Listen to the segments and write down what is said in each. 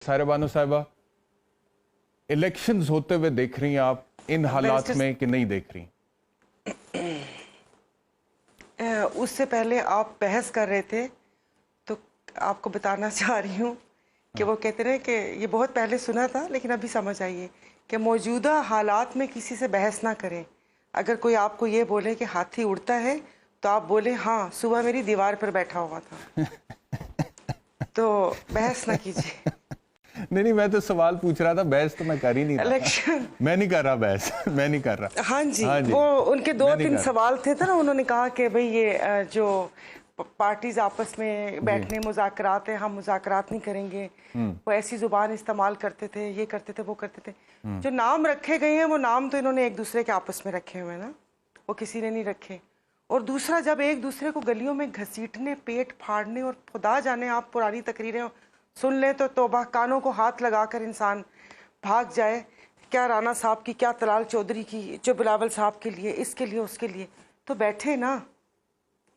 साहिरा बानो साहिबा, इलेक्शंस होते हुए देख रही हैं आप इन हालात में कि नहीं देख रही? उससे पहले आप बहस कर रहे थे तो आपको बताना चाह रही हूँ कि वो कहते रहे कि ये बहुत पहले सुना था लेकिन अभी समझ आइए कि मौजूदा हालात में किसी से बहस ना करें। अगर कोई आपको ये बोले कि हाथी उड़ता है तो आप बोले हाँ, सुबह मेरी दीवार पर बैठा हुआ था। तो बहस ना कीजिए। नहीं, मैं तो सवाल पूछ रहा था, बहस तो मैं कर ही नहीं रहा। इलेक्शन मैं नहीं कर रहा बहस, मैं नहीं कर रहा। हाँ जी, वो उनके 2-3 सवाल थे ना, उन्होंने कहा कि भाई ये जो पार्टीज आपस में बैठने मुज़ाकरात है, हम मुज़ाकरात नहीं करेंगे। वो ऐसी जुबान इस्तेमाल करते थे, ये करते थे, वो करते थे। जो नाम रखे गए हैं वो नाम तो इन्होंने एक दूसरे के आपस में रखे हुए हैं ना, वो किसी ने नहीं रखे। और दूसरा, जब एक दूसरे को गलियों में घसीटने, पेट फाड़ने, और खुदा जाने आप पुरानी तकरीरें सुन लें तो तौबा, कानों को हाथ लगाकर इंसान भाग जाए। क्या राना साहब की, क्या तलाल चौधरी की, जो बिलावल साहब के लिए, इसके लिए, उसके लिए। तो बैठे ना,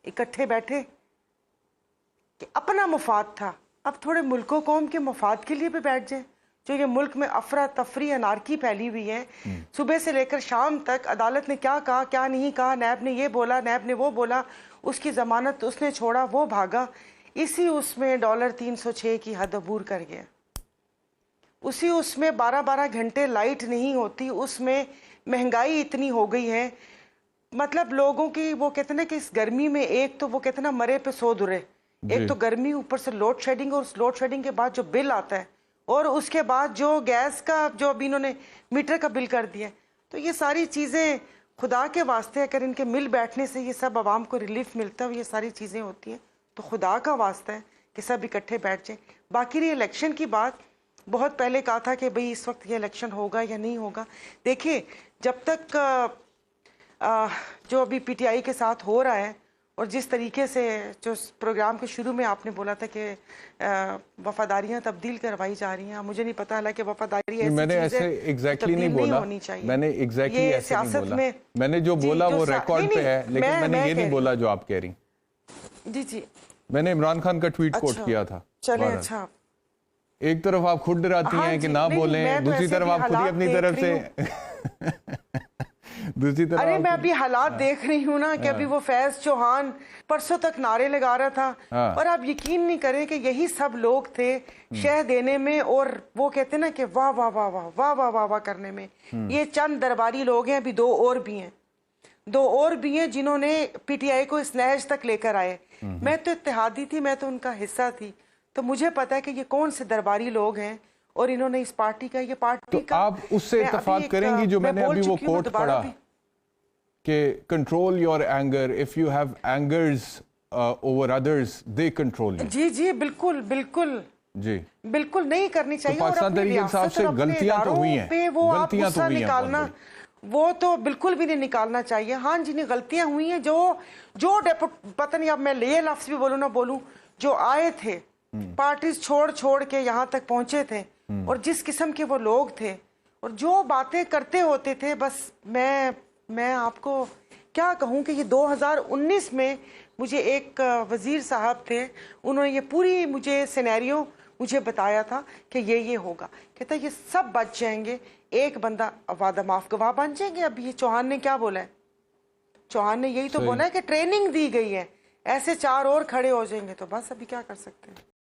इकट्ठे बैठे कि अपना मुफाद था। अब थोड़े मुल्को कौम के मुफाद के लिए भी बैठ जाए। जो ये मुल्क में अफरा तफरी, अनारकी फैली हुई है, सुबह से लेकर शाम तक अदालत ने क्या कहा, क्या नहीं कहा, नैब ने ये बोला, नैब ने वो बोला, उसकी जमानत उसने छोड़ा, वो भागा। इसी उसमें $306 की हद अबूर कर गया। उसी उसमें 12-12 घंटे लाइट नहीं होती, उसमें महंगाई इतनी हो गई है। मतलब लोगों की, वो कहते ना कि इस गर्मी में, एक तो वो कहते ना मरे पे 100 दुरे, एक तो गर्मी, ऊपर से लोड शेडिंग, और उस लोड शेडिंग के बाद जो बिल आता है, और उसके बाद जो गैस का, जो अभी इन्होंने मीटर का बिल कर दिया। तो ये सारी चीज़ें खुदा के वास्ते, अगर इनके मिल बैठने से ये सब आवाम को रिलीफ मिलता है, ये सारी चीज़ें होती हैं, तो खुदा का वास्ता है कि सब इकट्ठे बैठ जाएं। बाकी रही इलेक्शन की बात, बहुत पहले कहा था कि भाई इस वक्त ये इलेक्शन होगा या नहीं होगा। देखिए, जब तक जो अभी पीटीआई के साथ हो रहा है, और जिस तरीके से जो प्रोग्राम के शुरू में आपने बोला था कि वफादारियां तब्दील करवाई जा रही हैं, मुझे नहीं पता कि वफादारी ऐसी मैंने चीज़ ऐसे है एग्जैक्टली नहीं बोला, होनी चाहिए। मैंने एग्जैक्टली ऐसे नहीं बोला। में मैंने जो बोला वो रिकॉर्ड पे है, लेकिन मैंने ये नहीं बोला जो आप कह रही। जी जी, मैंने इमरान खान का ट्वीट कोट किया था। चले, अच्छा, एक तरफ आप खुद डराती हैं कि ना बोलें, दूसरी तरफ आप खुद ही अपनी तरफ से दूसरी तरफ। अरे मैं अभी हालात देख रही हूँ ना कि अभी वो फैज चौहान परसों तक नारे लगा रहा था, और आप यकीन नहीं करें कि यही सब लोग थे शह देने में, और वो कहते ना कि वाह वाह वाह वाह वाह वाह वाह वाह करने में। ये चंद दरबारी लोग हैं, अभी दो और भी हैं जिन्होंने पीटीआई को इस नहज तक लेकर आए। मैं तो इत्तेहादी थी, मैं तो उनका हिस्सा थी, तो मुझे पता है कि ये कौन से दरबारी लोग हैं, और इन्होंने इस पार्टी का, ये पार्टी तो आप उससे इत्तेफाक करेंगी जो मैंने अभी वो कोट पढ़ा कि control your anger, if you have angers over others they control you. जी जी, बिल्कुल बिल्कुल जी, बिल्कुल नहीं करनी चाहिए। तो पाकिस्तान तहरीक इंसाफ से गलतियां तो हुई हैं, वो गलतियां तो हुई निकालना, वो तो बिल्कुल भी नहीं निकालना चाहिए। हाँ, जिन्हें गलतियां हुई हैं, जो पता नहीं, अब मैं ये लफ्ज भी बोलूं ना बोलूं, जो आए थे पार्टीज छोड़ के यहाँ तक पहुंचे थे, और जिस किस्म के वो लोग थे, और जो बातें करते होते थे, बस मैं आपको क्या कहूँ कि ये 2019 में मुझे एक वजीर साहब थे, उन्होंने ये पूरी मुझे सिनेरियो मुझे बताया था कि ये होगा। कहता ये सब बच जाएंगे, एक बंदा वादा माफ गवाह बन जाएंगे। अब ये चौहान ने क्या बोला है? चौहान ने यही तो बोला है कि ट्रेनिंग दी गई है, ऐसे 4 और खड़े हो जाएंगे, तो बस अभी क्या कर सकते हैं।